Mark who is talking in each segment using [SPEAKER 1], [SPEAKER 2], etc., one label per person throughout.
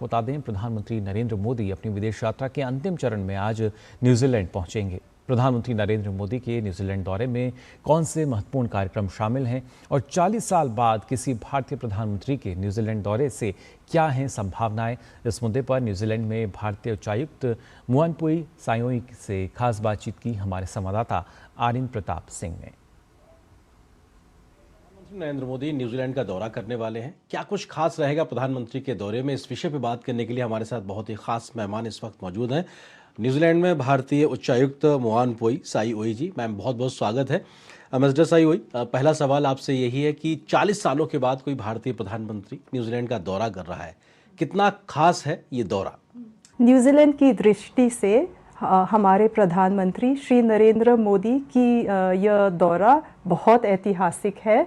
[SPEAKER 1] आपको बता दें, प्रधानमंत्री नरेंद्र मोदी अपनी विदेश यात्रा के अंतिम चरण में आज न्यूजीलैंड पहुंचेंगे। प्रधानमंत्री नरेंद्र मोदी के न्यूजीलैंड दौरे में कौन से महत्वपूर्ण कार्यक्रम शामिल हैं और 40 साल बाद किसी भारतीय प्रधानमंत्री के न्यूजीलैंड दौरे से क्या हैं संभावनाएं, इस मुद्दे पर न्यूजीलैंड में भारतीय उच्चायुक्त मुआनपुई सायोई से खास बातचीत की हमारे संवाददाता आर्यन प्रताप सिंह ने।
[SPEAKER 2] नरेंद्र मोदी न्यूजीलैंड का दौरा करने वाले हैं, क्या कुछ खास रहेगा प्रधानमंत्री के दौरे में, इस विषय पर बात करने के लिए हमारे साथ बहुत ही खास मेहमान इस वक्त मौजूद हैं। न्यूजीलैंड में भारतीय उच्चायुक्त मुआनपुई सायोई जी, मैम बहुत बहुत स्वागत है। मिस्टर सायोई, पहला सवाल आपसे यही है कि 40 सालों के बाद कोई भारतीय प्रधानमंत्री न्यूजीलैंड का दौरा कर रहा है, कितना खास है ये दौरा?
[SPEAKER 3] न्यूजीलैंड की दृष्टि से हमारे प्रधानमंत्री श्री नरेंद्र मोदी की यह दौरा बहुत ऐतिहासिक है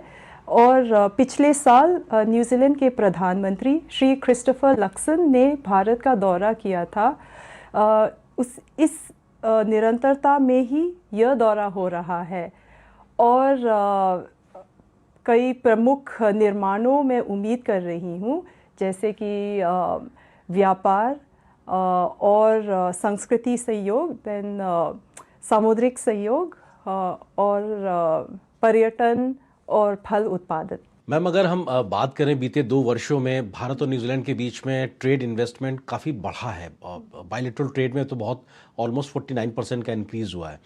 [SPEAKER 3] और पिछले साल न्यूजीलैंड के प्रधानमंत्री श्री क्रिस्टोफर लक्सन ने भारत का दौरा किया था। इस निरंतरता में ही यह दौरा हो रहा है और कई प्रमुख निर्माणों में उम्मीद कर रही हूँ, जैसे कि व्यापार और संस्कृति सहयोग, देन सामुद्रिक सहयोग और पर्यटन और फल उत्पादन।
[SPEAKER 2] मैम, अगर हम बात करें बीते 2 वर्षों में भारत और न्यूजीलैंड के बीच में ट्रेड इन्वेस्टमेंट काफ़ी बढ़ा है। बायलैटरल ट्रेड में तो बहुत ऑलमोस्ट 49% का इंक्रीज हुआ है।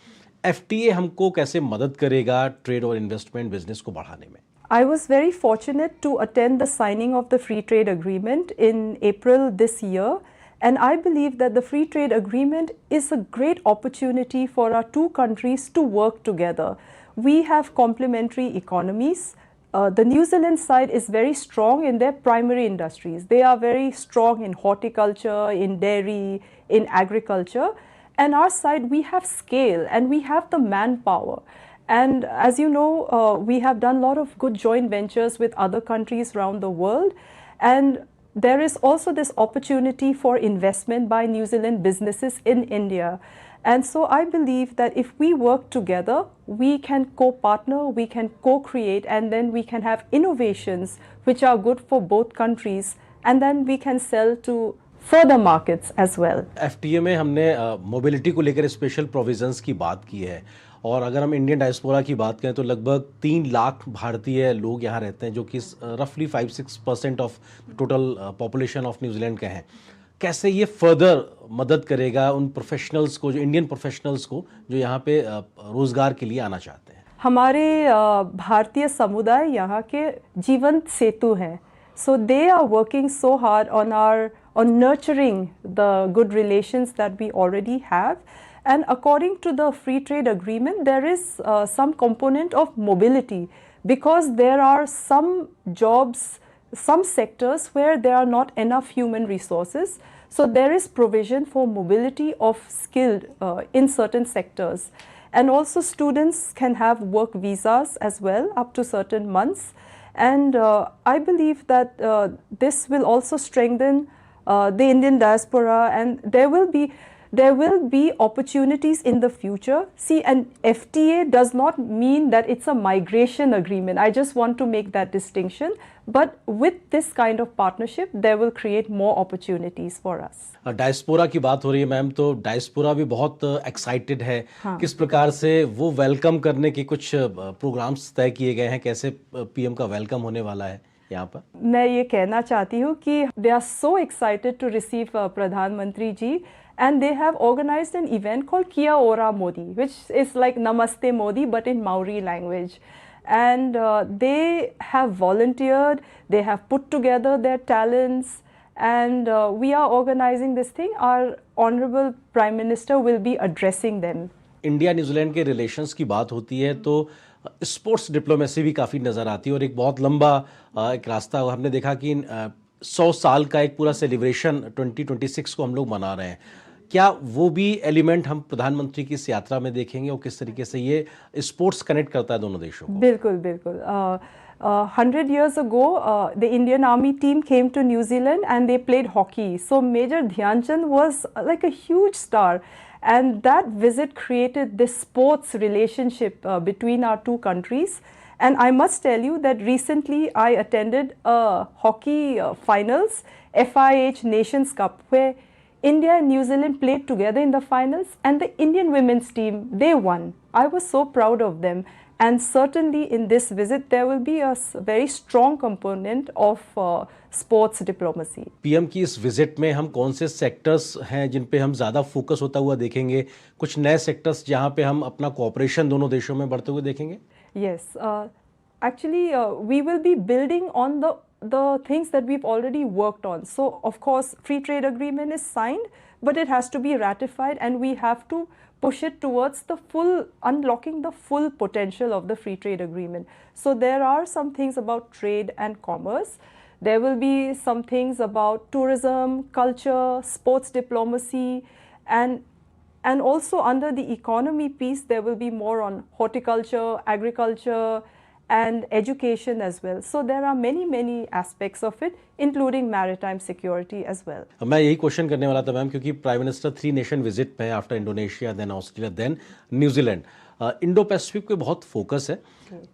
[SPEAKER 2] एफटीए हमको कैसे मदद करेगा ट्रेड और इन्वेस्टमेंट बिजनेस को बढ़ाने में?
[SPEAKER 3] I was very fortunate to attend the signing of the free trade agreement in April this year, and I believe that the free trade agreement is a great opportunity for our two countries to work together. We have complementary economies. The New Zealand side is very strong in their primary industries. They are very strong in horticulture, in dairy, in agriculture. And our side, we have scale and we have the manpower. And as you know, we have done a lot of good joint ventures with other countries around the world. And there is also this opportunity for investment by New Zealand businesses in India. And so I believe that if we work together, we can co-partner, we can co-create, and then we can have innovations which are good for both countries, and then we can sell to further markets as well.
[SPEAKER 2] FTA में हमने mobility को लेकर special provisions की बात की है, और अगर हम इंडियन डायस्पोरा की बात करें तो लगभग 3 लाख भारतीय लोग यहाँ रहते हैं, जो कि रफली 5-6% of total population of New Zealand के हैं। कैसे ये फर्दर मदद करेगा उन प्रोफेशनल्स को, जो इंडियन प्रोफेशनल्स को, जो यहाँ पे रोजगार के लिए आना चाहते हैं?
[SPEAKER 3] हमारे भारतीय समुदाय यहाँ के जीवंत सेतु हैं। So they are working so hard on nurturing the good relations that we already have. And according to the free trade agreement, there is some component of mobility, because there are some jobs, some sectors where there are not enough human resources. So there is provision for mobility of skilled in certain sectors. And also students can have work visas as well up to certain months. And I believe that this will also strengthen the Indian diaspora, and there will be opportunities in the future. See, an FTA does not mean that it's a migration agreement. I just want to make that distinction. But with this kind of partnership, there will create more opportunities for us.
[SPEAKER 2] Diaspora की बात हो रही है ma'am, तो diaspora भी बहुत excited है।
[SPEAKER 3] हाँ।
[SPEAKER 2] किस प्रकार से वो वेलकम करने के कुछ प्रोग्राम्स तय किए गए हैं, कैसे पीएम का वेलकम होने वाला है यहाँ पर?
[SPEAKER 3] मैं ये कहना चाहती हूँ कि they are so excited to receive प्रधानमंत्री जी, and they have organized an event called Kia Ora Modi, which is like Namaste Modi but in Maori language. And they have volunteered, they have put together their talents, and we are organizing this thing. Our Honorable Prime Minister will be addressing them.
[SPEAKER 2] India New Zealand के relations की बात होती है तो sports diplomacy भी काफ़ी नज़र आती है, और एक बहुत लंबा एक रास्ता हमने देखा कि 100 साल का एक पूरा सेलिब्रेशन 2026 को हम लोग मना रहे हैं। क्या वो भी एलिमेंट हम प्रधानमंत्री की इस यात्रा में देखेंगे, और किस तरीके से ये स्पोर्ट्स कनेक्ट करता है दोनों देशों को?
[SPEAKER 3] बिल्कुल बिल्कुल। 100 years ago, the Indian Army team came to New Zealand and they played hockey. So Major Dhyan Chand was like a huge star, and that visit created this sports relationship between our two countries. And I must tell you that recently I attended hockey finals FIH Nations Cup, where India and New Zealand played together in the finals, and the Indian women's team, they won. I was so proud of them. And certainly in this visit, there will be a very strong component of sports diplomacy.
[SPEAKER 2] PM की इस visit में हम कौन से sectors हैं जिन पे हम ज़्यादा फोकस होता हुआ देखेंगे, कुछ नए सेक्टर्स जहां पे हम अपना कोऑपरेशन दोनों देशों में बढ़ते हुए देखेंगे?
[SPEAKER 3] Yes, actually we will be building on the things that we've already worked on. So of course free trade agreement is signed, but it has to be ratified, and we have to push it towards the full unlocking the full potential of the free trade agreement. So there are some things about trade and commerce. There will be some things about tourism, culture, sports diplomacy, and also under the economy piece, there will be more on horticulture, agriculture, and education as well. So there are many aspects of it, including maritime security as well.
[SPEAKER 2] मैं यही question करने वाला था ma'am, क्योंकि prime minister 3 nation visit पे है, after Indonesia, then Australia, then न्यूजीलैंड। Indo Pacific पे बहुत फोकस है,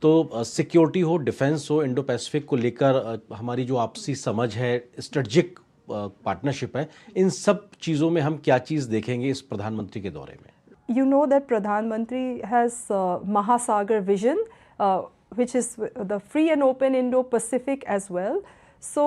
[SPEAKER 2] तो सिक्योरिटी हो, डिफेंस हो, इंडो पैसिफिक को लेकर हमारी जो आपसी समझ है, स्ट्रेटजिक पार्टनरशिप है, इन सब चीज़ों में हम क्या चीज़ देखेंगे इस प्रधानमंत्री के दौरे में?
[SPEAKER 3] You know that Pradhan Mantri has Mahasagar vision, which is the free and open Indo-Pacific as well. So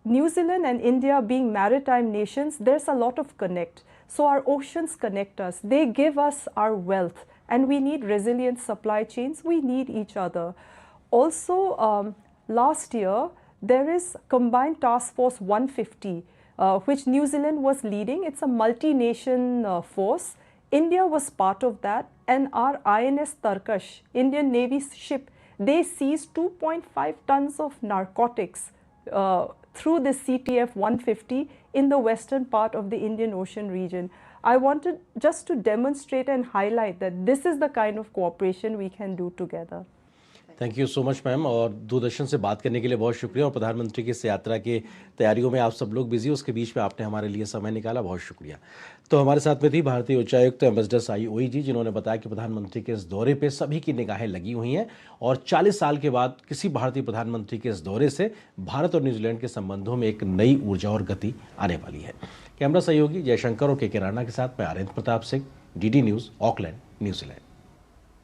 [SPEAKER 3] New Zealand and India being maritime nations, there's a lot of connect. So our oceans connect us. They give us our wealth, and we need resilient supply chains. We need each other. Also, last year, there is Combined Task Force 150, which New Zealand was leading. It's a multi-nation force. India was part of that, and our INS Tarkash, Indian Navy ship, they seized 2.5 tons of narcotics through the CTF 150 in the western part of the Indian Ocean region. I wanted just to demonstrate and highlight that this is the kind of cooperation we can do together.
[SPEAKER 2] Thank you so much ma'am, और दूरदर्शन से बात करने के लिए बहुत शुक्रिया। और प्रधानमंत्री की इस यात्रा के तैयारियों में आप सब लोग बिजी हो, उसके बीच में आपने हमारे लिए समय निकाला, बहुत शुक्रिया। तो हमारे साथ में थी भारतीय उच्चायुक्त एम्बेसडर साई ओई जी, जिन्होंने बताया कि प्रधानमंत्री के इस दौरे पे सभी की निगाहें लगी हुई हैं, और 40 साल के बाद किसी भारतीय प्रधानमंत्री के इस दौरे से भारत और न्यूजीलैंड के संबंधों में एक नई ऊर्जा और गति आने वाली है। कैमरा सहयोगी जयशंकर और के राणा के साथ मैं Aryan Pratap Singh, DD news, Auckland, New Zealand.